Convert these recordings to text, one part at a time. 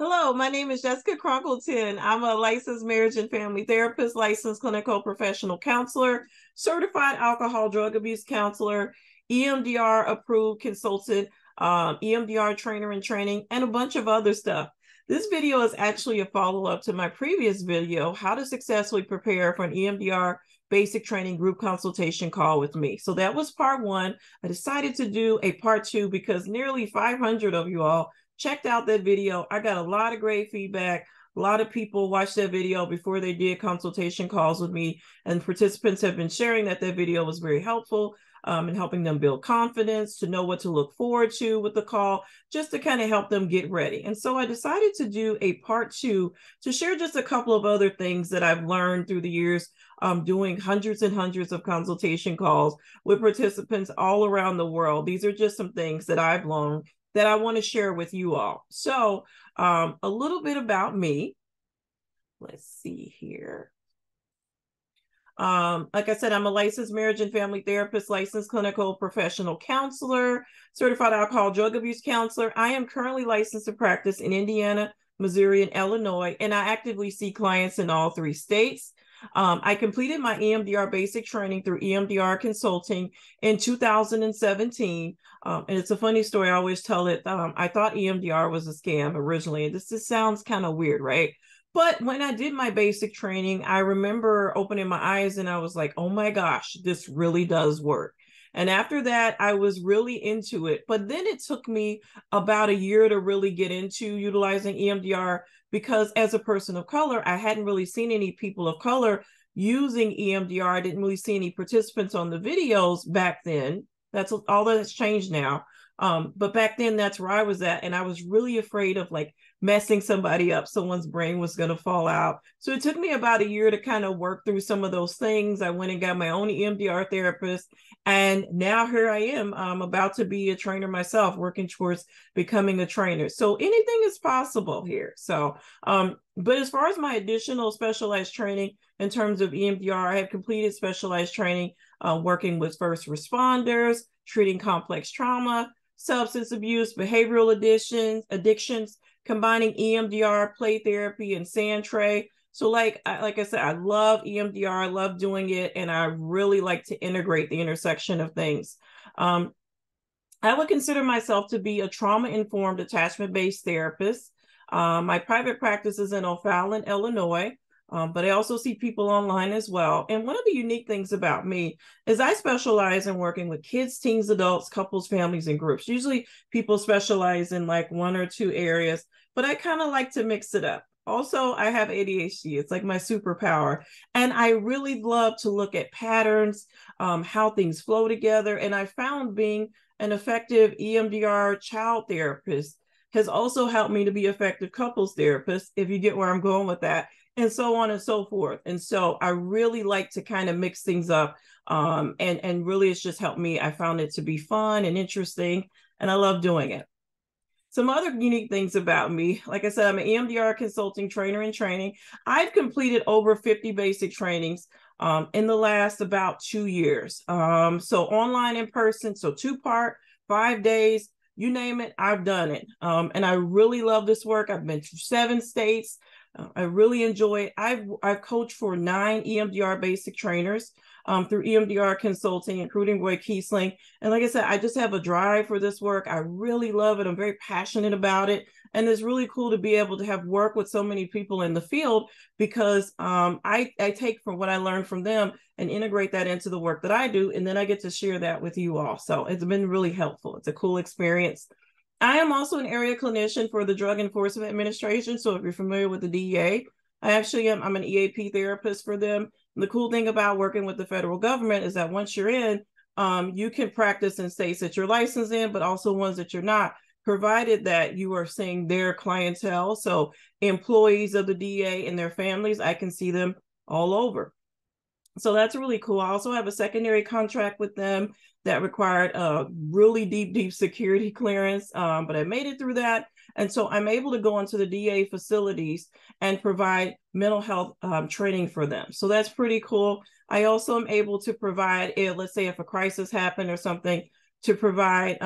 Hello, my name is Jessica Cronkleton. I'm a licensed marriage and family therapist, licensed clinical professional counselor, certified alcohol drug abuse counselor, EMDR approved consultant, EMDR trainer in training, and a bunch of other stuff. This video is actually a follow-up to my previous video, how to successfully prepare for an EMDR basic training group consultation call with me. So that was part one. I decided to do a part two because nearly 500 of you all checked out that video. I got a lot of great feedback. A lot of people watched that video before they did consultation calls with me, and participants have been sharing that video was very helpful in helping them build confidence, to know what to look forward to with the call, just to kind of help them get ready. And so I decided to do a part two to share just a couple of other things that I've learned through the years doing hundreds and hundreds of consultation calls with participants all around the world. These are just some things that I've learned that I want to share with you all. So a little bit about me. Let's see here. Like I said, I'm a licensed marriage and family therapist, licensed clinical professional counselor, certified alcohol drug abuse counselor. I am currently licensed to practice in Indiana, Missouri, and Illinois, and I actively see clients in all three states. I completed my EMDR basic training through EMDR Consulting in 2017. And it's a funny story. I always tell it. I thought EMDR was a scam originally. And this just sounds kind of weird, right? But when I did my basic training, I remember opening my eyes and I was like, oh my gosh, this really does work. And after that, I was really into it. But then it took me about a year to really get into utilizing EMDR, because as a person of color, I hadn't really seen any people of color using EMDR. I didn't really see any participants on the videos back then. That's all that's changed now. But back then, that's where I was at. And I was really afraid of like messing somebody up. Someone's brain was going to fall out. So it took me about a year to kind of work through some of those things. I went and got my own EMDR therapist. And now here I am. I'm about to be a trainer myself, working towards becoming a trainer. So anything is possible here. So, but as far as my additional specialized training in terms of EMDR, I have completed specialized training working with first responders, treating complex trauma, substance abuse, behavioral addictions, combining EMDR, play therapy, and Sandtray. So like I said, I love EMDR, I love doing it, and I really like to integrate the intersection of things. I would consider myself to be a trauma-informed, attachment-based therapist. My private practice is in O'Fallon, Illinois. But I also see people online as well. And one of the unique things about me is I specialize in working with kids, teens, adults, couples, families, and groups. Usually people specialize in like one or two areas, but I kind of like to mix it up. Also, I have ADHD. It's like my superpower. And I really love to look at patterns, how things flow together. And I found being an effective EMDR child therapist has also helped me to be effective couples therapist, if you get where I'm going with that, and so on and so forth. And so I really like to kind of mix things up. And really it's just helped me. I found it to be fun and interesting, and I love doing it. Some other unique things about me, like I said, I'm an EMDR consulting trainer in training. I've completed over 50 basic trainings in the last about 2 years. So online, in person, so 2-part, 5 days, you name it, I've done it. And I really love this work. I've been to 7 states. I really enjoy it. I've coached for 9 EMDR basic trainers through EMDR Consulting, including Roy Kiesling. And like I said, I just have a drive for this work. I really love it. I'm very passionate about it. And it's really cool to be able to have work with so many people in the field, because I take from what I learned from them and integrate that into the work that I do. And then I get to share that with you all. So it's been really helpful. It's a cool experience. I am also an area clinician for the Drug Enforcement Administration. So if you're familiar with the DEA, I'm an EAP therapist for them. And the cool thing about working with the federal government is that once you're in, you can practice in states that you're licensed in, but also ones that you're not, provided that you are seeing their clientele. So employees of the DEA and their families, I can see them all over. So that's really cool. I also have a secondary contract with them that required a really deep security clearance, but I made it through that. And so I'm able to go into the DA facilities and provide mental health training for them. So that's pretty cool. I also am able to provide, let's say if a crisis happened or something, to provide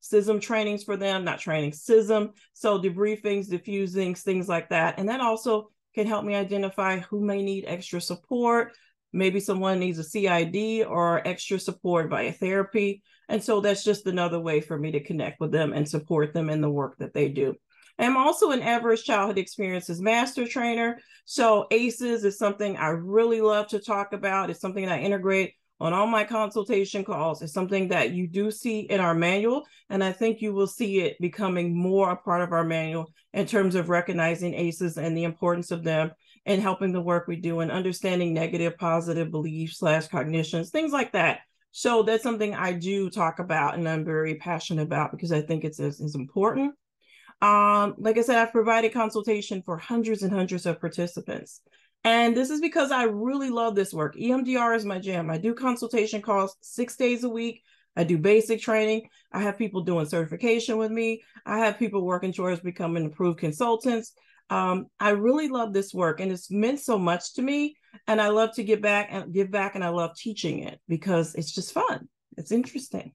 CISM trainings for them, not training, CISM. So debriefings, diffusings, things like that. And that also can help me identify who may need extra support. Maybe someone needs a CID or extra support via therapy. And so that's just another way for me to connect with them and support them in the work that they do. I'm also an Adverse Childhood Experiences Master Trainer. So ACEs is something I really love to talk about. It's something that I integrate on all my consultation calls. It's something that you do see in our manual, and I think you will see it becoming more a part of our manual in terms of recognizing ACEs and the importance of them and helping the work we do and understanding negative, positive beliefs / cognitions, things like that. So that's something I do talk about and I'm very passionate about because I think it's important. Like I said, I've provided consultation for hundreds and hundreds of participants. And this is because I really love this work. EMDR is my jam. I do consultation calls 6 days a week. I do basic training. I have people doing certification with me. I have people working towards becoming approved consultants. I really love this work and it's meant so much to me. And I love to give back and I love teaching it because it's just fun. It's interesting.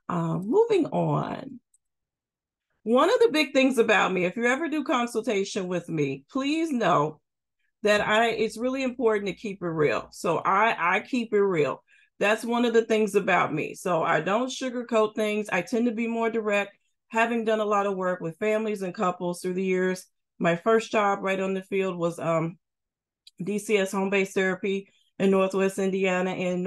Moving on. One of the big things about me, if you ever do consultation with me, please know that it's really important to keep it real. So I keep it real. That's one of the things about me. So I don't sugarcoat things. I tend to be more direct, having done a lot of work with families and couples through the years. My first job right on the field was DCS home-based therapy in Northwest Indiana and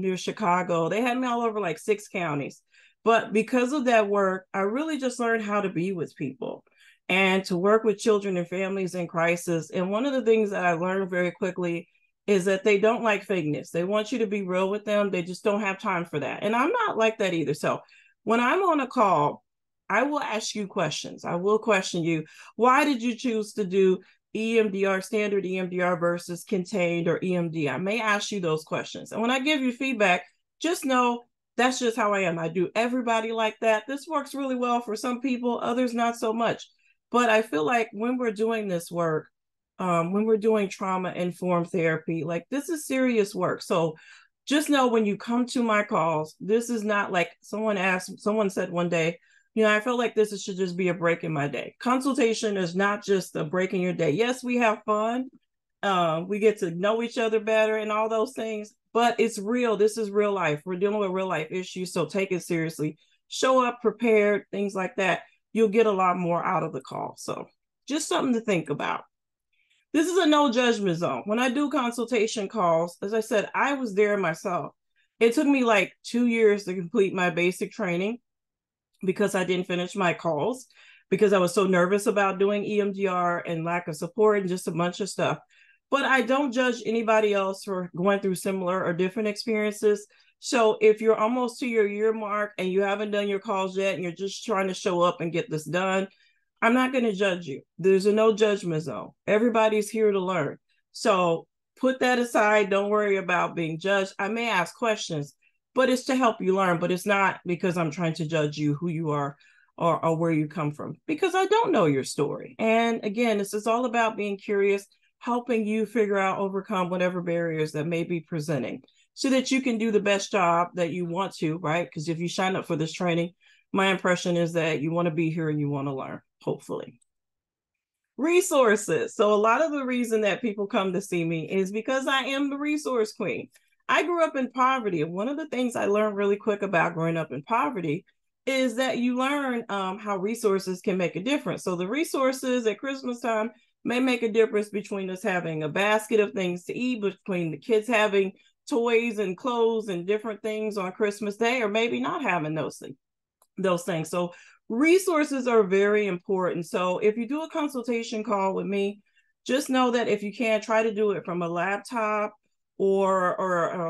near Chicago. They had me all over like 6 counties. But because of that work, I really just learned how to be with people and to work with children and families in crisis. And one of the things that I learned very quickly is that they don't like fakeness. They want you to be real with them. They just don't have time for that. And I'm not like that either. So when I'm on a call, I will ask you questions. I will question you. Why did you choose to do EMDR, standard EMDR versus contained or EMD? I may ask you those questions. And when I give you feedback, just know that's just how I am. I do everybody like that. This works really well for some people, others not so much. But I feel like when we're doing this work, when we're doing trauma-informed therapy, like this is serious work. So just know when you come to my calls, this is not like someone said one day, I felt like this should just be a break in my day. Consultation is not just a break in your day. Yes, we have fun. We get to know each other better and all those things, but it's real. This is real life. We're dealing with real life issues. So take it seriously, show up prepared, things like that. You'll get a lot more out of the call. So just something to think about. This is a no judgment zone. When I do consultation calls, as I said, I was there myself. It took me like 2 years to complete my basic training because I didn't finish my calls because I was so nervous about doing EMDR and lack of support and just a bunch of stuff. But I don't judge anybody else for going through similar or different experiences. So if you're almost to your year mark and you haven't done your calls yet and you're just trying to show up and get this done, I'm not going to judge you. There's a no judgment zone. Everybody's here to learn. So put that aside. Don't worry about being judged. I may ask questions, but it's to help you learn. But it's not because I'm trying to judge you, who you are, or where you come from, because I don't know your story. And again, this is all about being curious, helping you figure out, overcome whatever barriers that may be presenting so that you can do the best job that you want to, right? Because if you sign up for this training, my impression is that you want to be here and you want to learn, hopefully. Resources. So a lot of the reason that people come to see me is because I am the resource queen. I grew up in poverty. And one of the things I learned really quick about growing up in poverty is that you learn how resources can make a difference. So the resources at Christmas time may make a difference between us having a basket of things to eat, between the kids having toys and clothes and different things on Christmas Day, or maybe not having those things. So resources are very important. So if you do a consultation call with me, just know that if you can, try to do it from a laptop or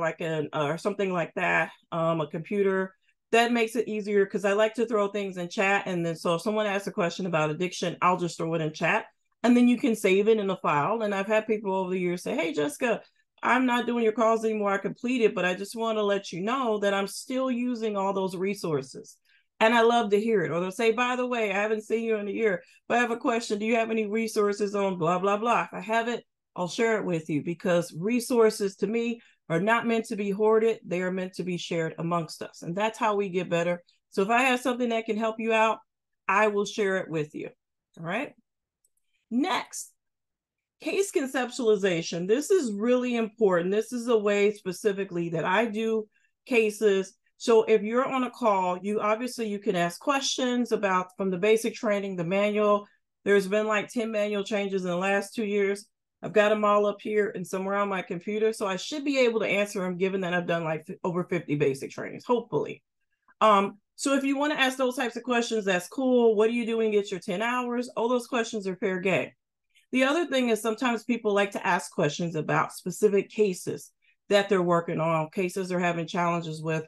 like or something like that, a computer. That makes it easier because I like to throw things in chat. And then so if someone asks a question about addiction, I'll just throw it in chat. And then you can save it in a file. And I've had people over the years say, hey, Jessica, I'm not doing your calls anymore. I completed, but I just want to let you know that I'm still using all those resources. And I love to hear it. Or they'll say, by the way, I haven't seen you in a year, but I have a question. Do you have any resources on blah, blah, blah? If I have it, I'll share it with you because resources to me are not meant to be hoarded. They are meant to be shared amongst us. And that's how we get better. So if I have something that can help you out, I will share it with you. All right. Next, case conceptualization. This is really important. This is a way specifically that I do cases. So if you're on a call, you can ask questions about from the basic training, the manual. There's been like 10 manual changes in the last 2 years. I've got them all up here and somewhere on my computer. So I should be able to answer them given that I've done like over 50 basic trainings, hopefully. So if you want to ask those types of questions, that's cool. What are you doing to get your 10 hours? All those questions are fair game. The other thing is sometimes people like to ask questions about specific cases that they're working on, cases they're having challenges with,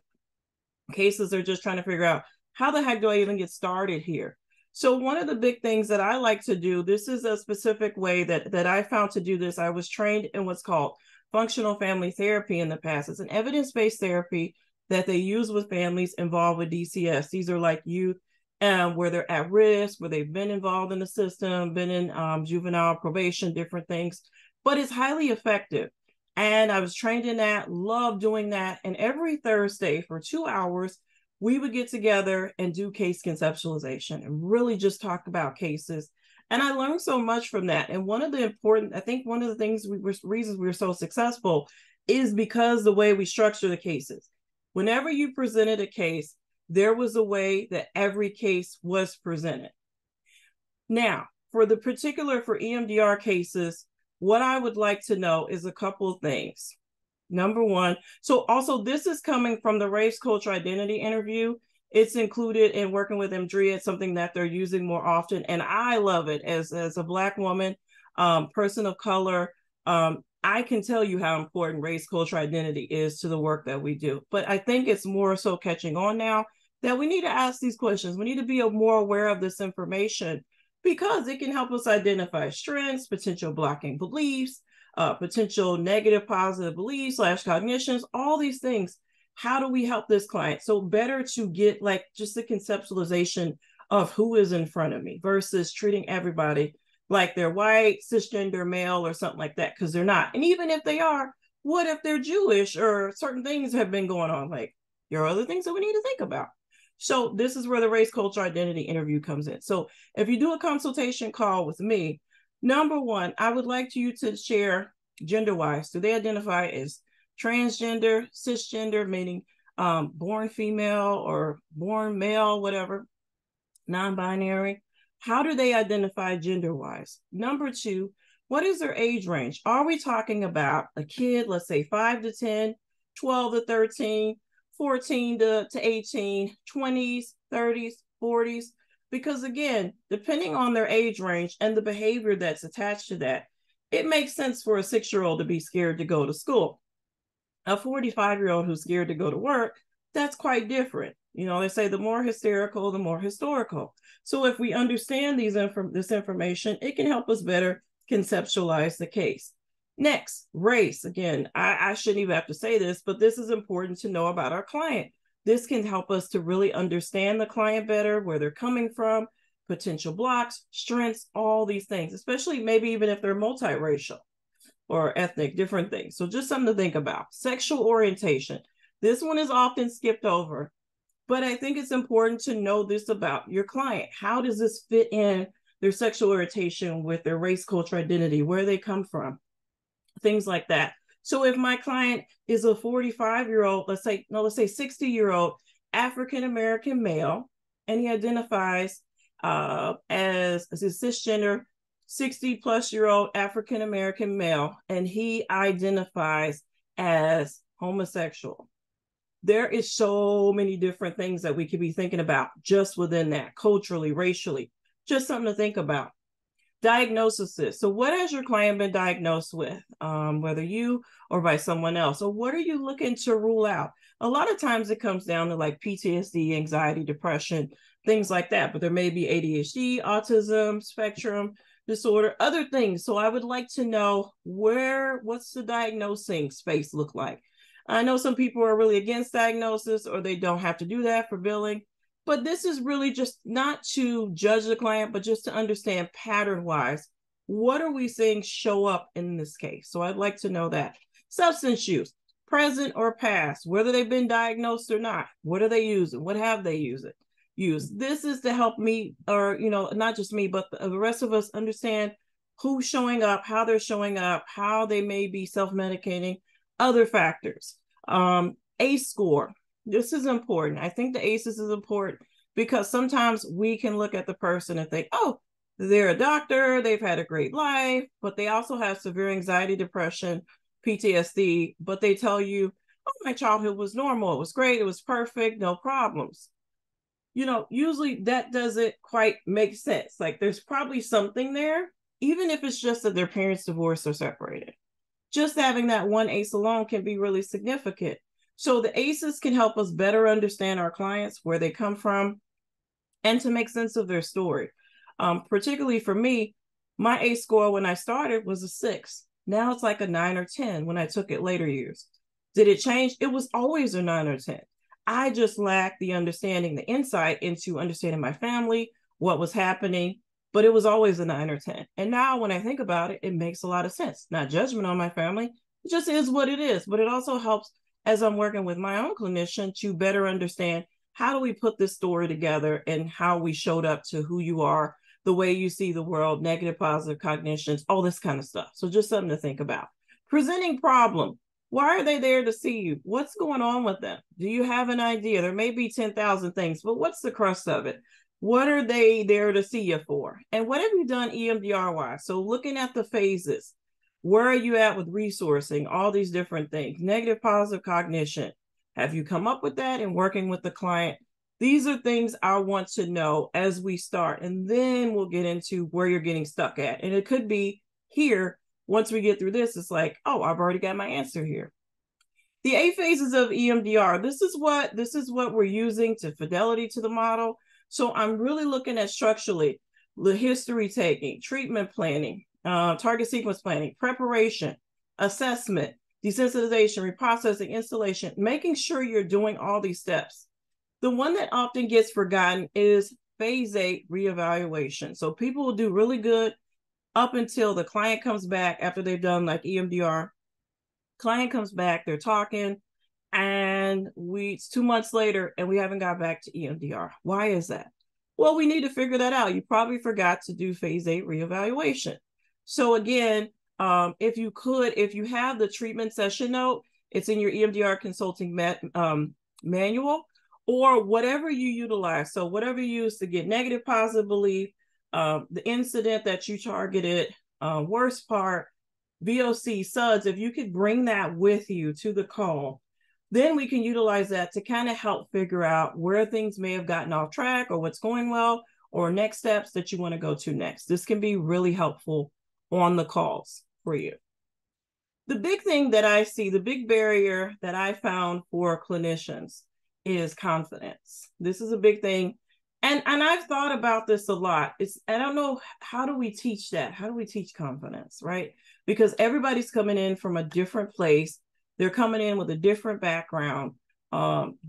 cases they're just trying to figure out, how the heck do I even get started here? So one of the big things that I like to do, this is a specific way that I found to do this. I was trained in what's called functional family therapy in the past. It's an evidence-based therapy that they use with families involved with DCS. These are like youth where they're at risk, where they've been involved in the system, been in juvenile probation, different things, but it's highly effective. And I was trained in that, love doing that. And every Thursday for 2 hours, we would get together and do case conceptualization and really just talk about cases. And I learned so much from that. And one of the reasons we were so successful is because the way we structure the cases. Whenever you presented a case, there was a way that every case was presented. Now, for EMDR cases, what I would like to know is a couple of things. Number one, so also this is coming from the race culture identity interview. It's included in working with EMDR. It's something that they're using more often. And I love it as a Black woman, person of color. I can tell you how important race culture identity is to the work that we do. But I think it's more so catching on now that we need to ask these questions. We need to be more aware of this information because it can help us identify strengths, potential blocking beliefs, potential negative, positive beliefs / cognitions, all these things. How do we help this client? So better to get like just the conceptualization of who is in front of me versus treating everybody like they're white, cisgender male, or something like that, because they're not. And even if they are, what if they're Jewish or certain things have been going on? Like, there are other things that we need to think about. So this is where the race culture identity interview comes in. So if you do a consultation call with me, number one, I would like you to share gender-wise. Do they identify as transgender, cisgender, meaning born female or born male, whatever, non-binary? How do they identify gender-wise? Number two, what is their age range? Are we talking about a kid, let's say 5 to 10, 12 to 13, 14 to 18, 20s, 30s, 40s? Because again, depending on their age range and the behavior that's attached to that, it makes sense for a 6-year-old to be scared to go to school. A 45-year-old who's scared to go to work, that's quite different. You know, they say the more hysterical, the more historical. So if we understand this information, it can help us better conceptualize the case. Next, race. Again, I shouldn't even have to say this, but this is important to know about our client. This can help us to really understand the client better, where they're coming from, potential blocks, strengths, all these things, especially maybe even if they're multiracial or ethnic, different things. So just something to think about. Sexual orientation. This one is often skipped over, but I think it's important to know this about your client. How does this fit in their sexual orientation with their race, culture, identity, where they come from, things like that. So if my client is a 45-year-old, let's say 60-year-old African-American male, and he identifies as a cisgender 60-plus-year-old African-American male, and he identifies as homosexual. There is so many different things that we could be thinking about just within that, culturally, racially, just something to think about. Diagnosis. So what has your client been diagnosed with, whether you or by someone else? So what are you looking to rule out? A lot of times it comes down to like PTSD, anxiety, depression, things like that, but there may be ADHD, autism, spectrum disorder, other things. So I would like to know what's the diagnosing space look like? I know some people are really against diagnosis or they don't have to do that for billing, but this is really just not to judge the client, but just to understand pattern-wise, what are we seeing show up in this case? So I'd like to know that. Substance use. present or past, whether they've been diagnosed or not. What are they using? What have they used? This is to help me, or not just me, but the rest of us understand who's showing up, how they're showing up, how they may be self-medicating, other factors. ACE score. This is important. I think the ACEs is important because sometimes we can look at the person and think, oh, they're a doctor, they've had a great life, but they also have severe anxiety, depression, PTSD, but they tell you, oh, my childhood was normal, it was great, it was perfect, no problems. Usually that doesn't quite make sense. Like there's probably something there, even if it's just that their parents divorced or separated. Just having that one ACE alone can be really significant. So the ACEs can help us better understand our clients, where they come from, and to make sense of their story. Particularly for me, my ACE score when I started was a 6. Now it's like a 9 or 10 when I took it later years. Did it change? It was always a 9 or 10. I just lacked the understanding, the insight into understanding my family, what was happening, but it was always a 9 or 10. And now when I think about it, it makes a lot of sense. Not judgment on my family, it just is what it is. But it also helps as I'm working with my own clinician to better understand how do we put this story together and how we showed up to who you are, the way you see the world, negative, positive cognitions, all this kind of stuff. So just something to think about. Presenting problem. Why are they there to see you? What's going on with them? Do you have an idea? There may be 10,000 things, but what's the crux of it? What are they there to see you for? And what have you done EMDR-wise? So looking at the phases, where are you at with resourcing, all these different things, negative, positive cognition. Have you come up with that and working with the client? These are things I want to know as we start, and then we'll get into where you're getting stuck at. And it could be here, once we get through this, it's like, oh, I've already got my answer here. The 8 phases of EMDR, this is what we're using to fidelity to the model. So I'm really looking at structurally the history taking, treatment planning, target sequence planning, preparation, assessment, desensitization, reprocessing, installation, making sure you're doing all these steps. The one that often gets forgotten is phase 8 reevaluation. So people will do really good up until the client comes back after they've done like EMDR. Client comes back, they're talking, and it's 2 months later and we haven't got back to EMDR. Why is that? Well, we need to figure that out. You probably forgot to do phase 8 reevaluation. So again, if you have the treatment session note, it's in your EMDR consulting manual, or whatever you utilize. So whatever you use to get negative, positive belief, the incident that you targeted, worst part, VOC, SUDS, if you could bring that with you to the call, then we can utilize that to kind of help figure out where things may have gotten off track or what's going well or next steps that you want to go to next. This can be really helpful on the calls for you. The big thing that I see, the big barrier that I found for clinicians is confidence. This is a big thing. And I've thought about this a lot. I don't know, how do we teach that? How do we teach confidence, right? Because everybody's coming in from a different place. They're coming in with a different background,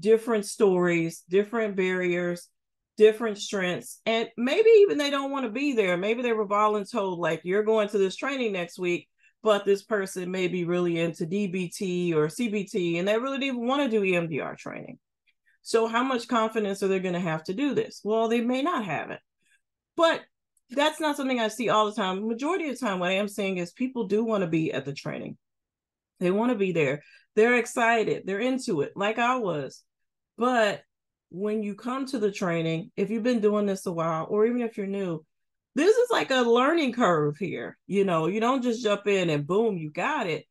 different stories, different barriers, different strengths. And maybe even they don't want to be there. Maybe they were voluntold, like, you're going to this training next week, but this person may be really into DBT or CBT, and they really didn't want to do EMDR training. So how much confidence are they going to have to do this? Well, they may not have it. But that's not something I see all the time. The majority of the time, what I am seeing is people do want to be at the training. They want to be there. They're excited. They're into it, like I was. But when you come to the training, if you've been doing this a while, or even if you're new, this is like a learning curve here. You don't just jump in and boom, you got it.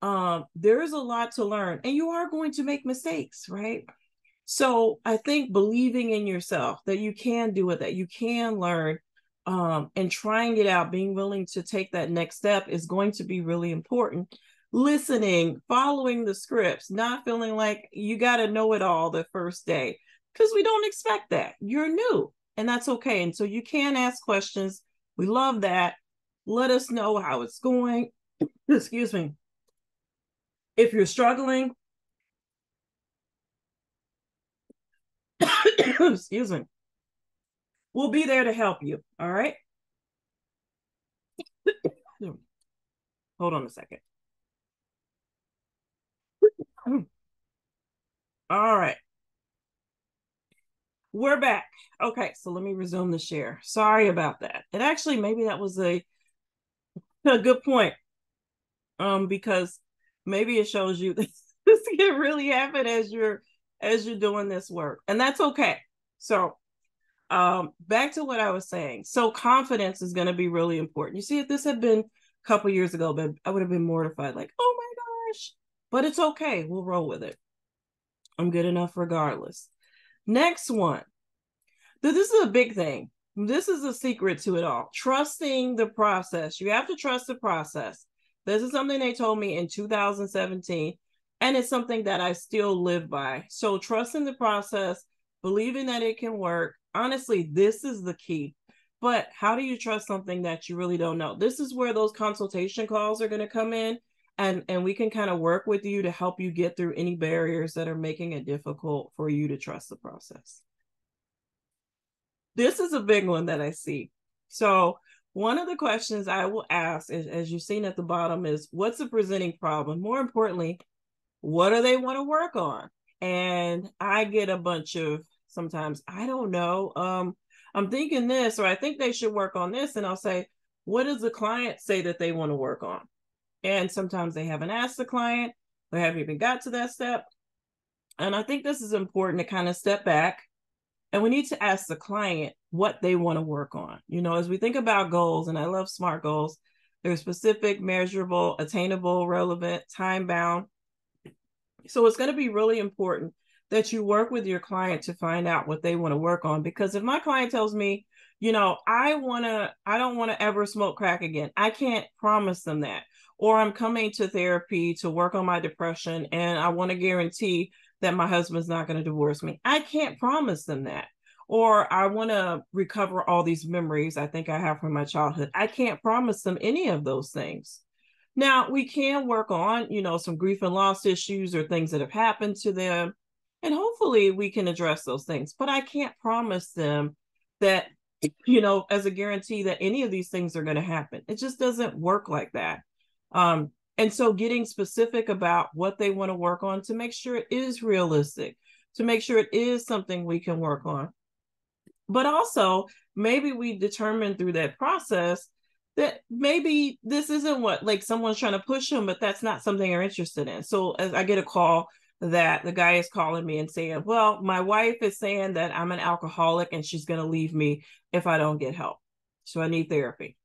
There is a lot to learn, and you are going to make mistakes, right? So I think believing in yourself, that you can do it, that you can learn, and trying it out, being willing to take that next step is going to be really important. Listening, following the scripts, not feeling like you got to know it all the first day, because we don't expect that. You're new, and that's okay. And so you can ask questions. We love that. Let us know how it's going. Excuse me. If you're struggling, excuse me, we'll be there to help you. All right. Hold on a second. All right. We're back. Okay, so let me resume the share. Sorry about that. And actually, maybe that was a good point. Because maybe it shows you this can really happen as you're doing this work. And that's okay. So back to what I was saying. So confidence is going to be really important. You see, if this had been a couple years ago, but I would have been mortified, like, oh my gosh. But it's okay. We'll roll with it. I'm good enough regardless. Next one. This is a big thing. This is a secret to it all. Trusting the process. You have to trust the process. This is something they told me in 2017, and it's something that I still live by. So trusting the process, believing that it can work. Honestly, this is the key. But how do you trust something that you really don't know? This is where those consultation calls are going to come in, and we can kind of work with you to help you get through any barriers that are making it difficult for you to trust the process. This is a big one that I see. So one of the questions I will ask, as you've seen at the bottom, is what's the presenting problem? More importantly, what do they want to work on? And I get a bunch of, sometimes, I don't know, I'm thinking this, or I think they should work on this. And I'll say, what does the client say that they want to work on? And sometimes they haven't asked the client, they haven't even got to that step. And I think this is important to kind of step back. And we need to ask the client what they want to work on. You know, as we think about goals, and I love SMART goals, they're specific, measurable, attainable, relevant, time bound. So it's going to be really important that you work with your client to find out what they want to work on. Because if my client tells me, you know, I don't want to ever smoke crack again, I can't promise them that. Or I'm coming to therapy to work on my depression, and I want to guarantee that my husband's not going to divorce me. I can't promise them that. Or I want to recover all these memories I think I have from my childhood. I can't promise them any of those things. Now, we can work on, you know, some grief and loss issues or things that have happened to them. And hopefully we can address those things. But I can't promise them that, you know, as a guarantee that any of these things are going to happen. It just doesn't work like that. And so getting specific about what they want to work on to make sure it is realistic, to make sure it is something we can work on. But also, maybe we determine through that process that maybe this isn't what, like, someone's trying to push them, but that's not something they're interested in. So as I get a call that the guy is calling me and saying, well, my wife is saying that I'm an alcoholic and she's going to leave me if I don't get help. So I need therapy.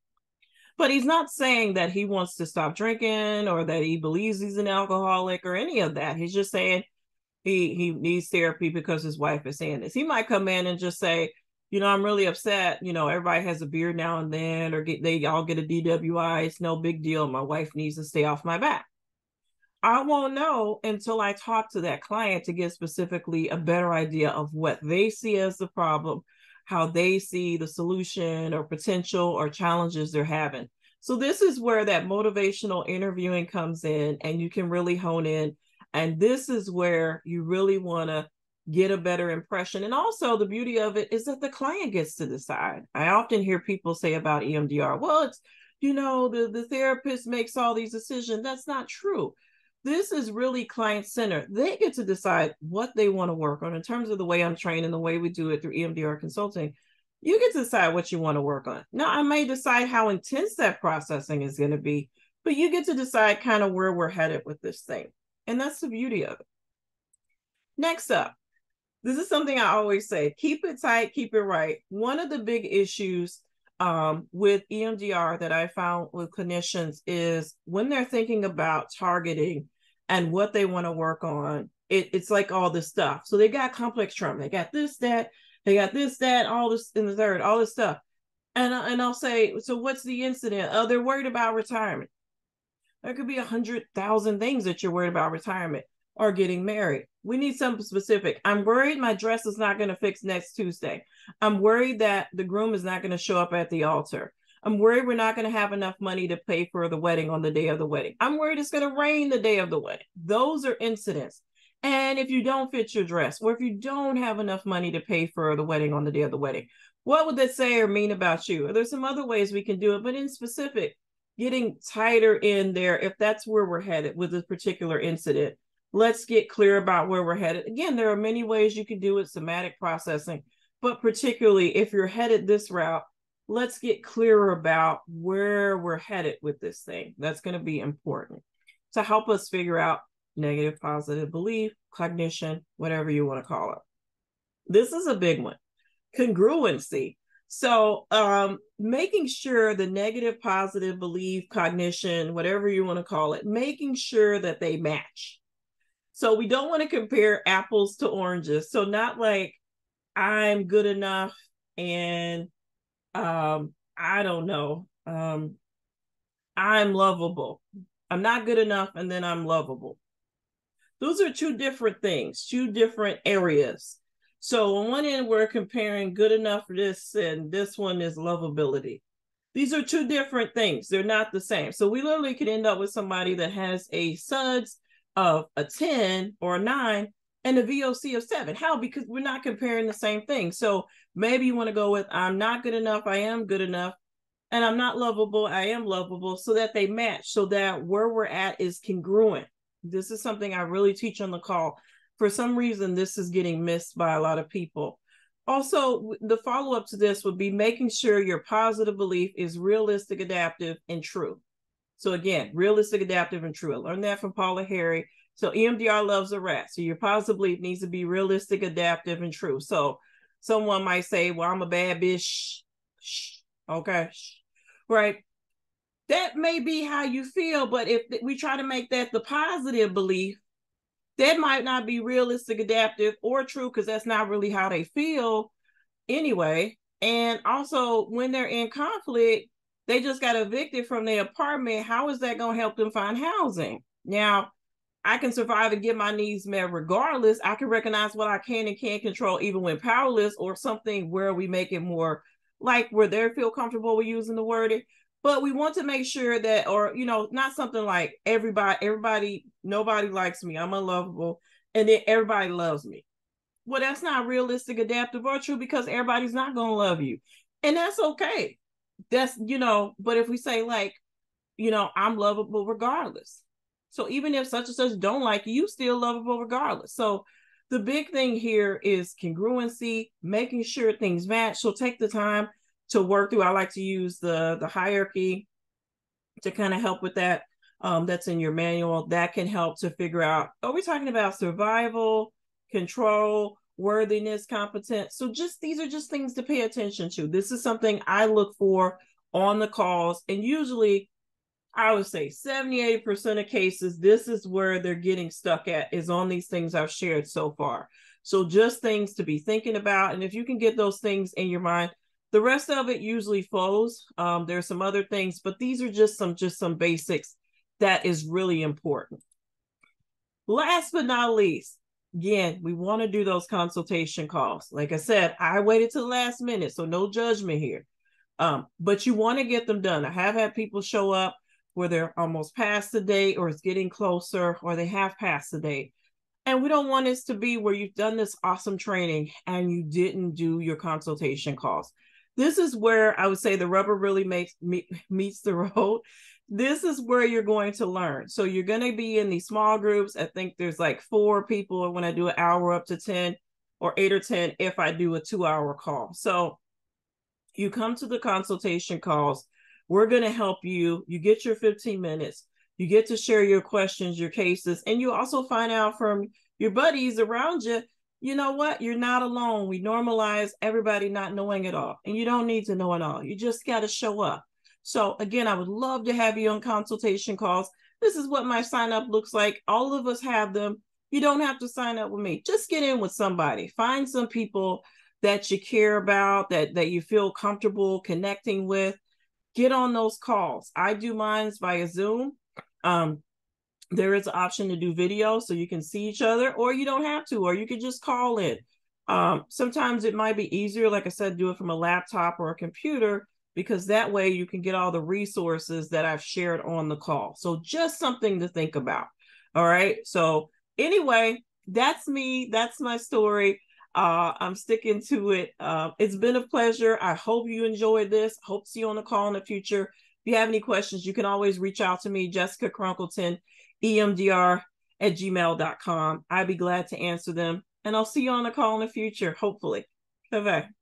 But he's not saying that he wants to stop drinking or that he believes he's an alcoholic or any of that. He's just saying he needs therapy because his wife is saying this. He might come in and just say, you know, I'm really upset. You know, everybody has a beer now and then, or they all get a DWI. It's no big deal. My wife needs to stay off my back. I won't know until I talk to that client to get specifically a better idea of what they see as the problem, how they see the solution or potential or challenges they're having. So this is where that motivational interviewing comes in, and you can really hone in. And this is where you really want to get a better impression. And also the beauty of it is that the client gets to decide. I often hear people say about EMDR, well, it's, you know, the therapist makes all these decisions. That's not true. This is really client-centered. They get to decide what they want to work on. In terms of the way I'm trained and the way we do it through EMDR consulting, you get to decide what you want to work on. Now, I may decide how intense that processing is going to be, but you get to decide kind of where we're headed with this thing. And that's the beauty of it. Next up, this is something I always say, keep it tight, keep it right. One of the big issues with EMDR that I found with clinicians is when they're thinking about targeting and what they want to work on, it's like all this stuff. So they got complex trauma, they got this, that, all this in the third, all this stuff. And I'll say, so what's the incident? Oh, they're worried about retirement. There could be 100,000 things that you're worried about retirement or getting married. We need something specific. I'm worried my dress is not going to fix next Tuesday. I'm worried that the groom is not going to show up at the altar. I'm worried we're not going to have enough money to pay for the wedding on the day of the wedding. I'm worried it's going to rain the day of the wedding. Those are incidents. And if you don't fit your dress, or if you don't have enough money to pay for the wedding on the day of the wedding, what would that say or mean about you? There's some other ways we can do it, but in specific, getting tighter in there, if that's where we're headed with this particular incident, Let's get clear about where we're headed. Again, there are many ways you can do it, somatic processing, but particularly if you're headed this route, let's get clearer about where we're headed with this thing. That's going to be important to help us figure out negative, positive belief, cognition, whatever you want to call it. This is a big one. Congruency. So making sure the negative, positive belief, cognition, whatever you want to call it, making sure that they match. So we don't want to compare apples to oranges. So not like I'm good enough and I don't know, I'm lovable. I'm not good enough and then I'm lovable. Those are two different things, two different areas. So on one end, we're comparing good enough for this, and this one is lovability. These are two different things. They're not the same. So we literally could end up with somebody that has a SUDS of a 10 or a 9 and a VOC of 7. How? Because we're not comparing the same thing. So maybe you want to go with I'm not good enough, I am good enough, and I'm not lovable, I am lovable, so that they match, so that where we're at is congruent. This is something I really teach on the call. For some reason, this is getting missed by a lot of people. Also, the follow-up to this would be making sure your positive belief is realistic, adaptive, and true. So again, realistic, adaptive, and true. I learned that from Paula Harry. So EMDR loves a rat. So your positive belief needs to be realistic, adaptive, and true. So someone might say, well, I'm a bad bitch. Okay. Right. That may be how you feel, but if we try to make that the positive belief, that might not be realistic, adaptive, or true, because that's not really how they feel anyway. And also, when they're in conflict, they just got evicted from their apartment. How is that going to help them find housing? Now, I can survive and get my needs met regardless. I can recognize what I can and can't control, even when powerless, or something where we make it more like where they feel comfortable with using the wording. But we want to make sure that, or, you know, not something like everybody, nobody likes me, I'm unlovable, and then everybody loves me. Well, that's not realistic, adaptive, or true, because everybody's not going to love you. And that's okay. That's, you know, but if we say like, you know, I'm lovable regardless. So even if such and such don't like you, you still lovable regardless. So the big thing here is congruency, making sure things match. So take the time to work through. I like to use the hierarchy to kind of help with that. That's in your manual. That can help to figure out, are we talking about survival, control, worthiness, competence? So just these are just things to pay attention to. This is something I look for on the calls. And usually I would say 70, 80% of cases, this is where they're getting stuck at, is on these things I've shared so far. So just things to be thinking about. And if you can get those things in your mind, the rest of it usually flows. There's some other things, but these are just some basics that is really important. Last but not least, again, we want to do those consultation calls. Like I said, I waited to the last minute, so no judgment here. But you want to get them done. I have had people show up where they're almost past the date, or it's getting closer, or they have passed the date. And we don't want this to be where you've done this awesome training and you didn't do your consultation calls. This is where I would say the rubber really meets the road. This is where you're going to learn. So you're going to be in these small groups. I think there's like 4 people when I do an hour, up to 10 or 8 or 10 if I do a 2-hour call. So you come to the consultation calls. We're going to help you. You get your 15 minutes. You get to share your questions, your cases, and you also find out from your buddies around you, you know what? You're not alone. We normalize everybody not knowing it all, and you don't need to know it all. You just got to show up. So again, I would love to have you on consultation calls. This is what my sign up looks like. All of us have them. You don't have to sign up with me. Just get in with somebody. Find some people that you care about, that you feel comfortable connecting with. Get on those calls. I do mine via Zoom. There is an option to do video so you can see each other, or you don't have to, or you can just call in. Sometimes it might be easier, like I said, do it from a laptop or a computer, because that way you can get all the resources that I've shared on the call. So just something to think about. All right. So anyway, that's me. That's my story. I'm sticking to it. It's been a pleasure. I hope you enjoyed this. Hope to see you on the call in the future. If you have any questions, you can always reach out to me, Jessica Crunkleton, EMDR gmail.com. I'd be glad to answer them. And I'll see you on the call in the future, hopefully. Bye-bye.